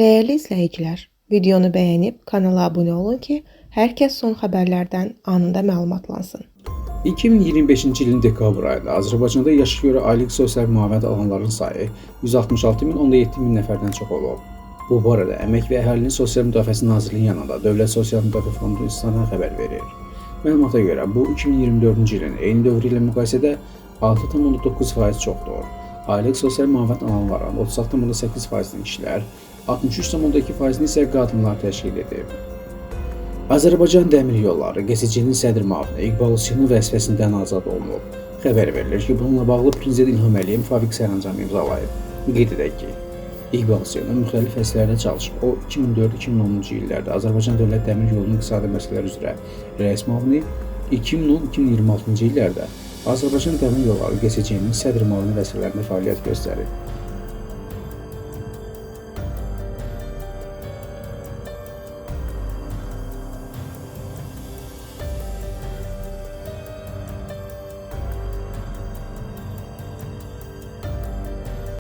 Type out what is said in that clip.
Değerli izləyicilər, videonu bəyənib kanala abunə olun ki, hər kəs son xəbərlərdən anında məlumatlansın. 2025-ci ilin dekabr ayında Azərbaycanda yaşa görə aylıq sosial müavinət alanların sayı 166.017 nəfərdən çox olub. Bu barədə Əmək və Əhalinin Sosial Müdafiəsi Nazirliyinin yanında Dövlət Sosial Müdafiə Fondu istinadən xəbər verir. Məlumata görə bu 2024-cü ilin eyni dövrü ilə müqayisədə 6,9% çoxdur. Aylıq sosial müavinət alanların 36,8%-ni kişilər, 63,2%-ni isə qadınlar təşkil edib. Azərbaycan Dəmir Yolları GSC-nin sədr müavini İqbal Hüseynov vəzifəsindən azad olunub. Xəbər verilir ki, bununla bağlı Prezident İlham Əliyev müvafiq sərəncam imzalayıb. Qeyd edək ki, İqbal Hüseynov müxtəlif vəzifələrdə çalışıb. O 2004-2010-cu illərdə Azərbaycan Dövlət Dəmir Yolunun iqtisadi məsələlər üzrə rəis müavini, 2010-2026-cı illərdə Azərbaycan Dəmir Yolları GSC-nin sədr müavini vəzifələrində fəaliyyət göstərib.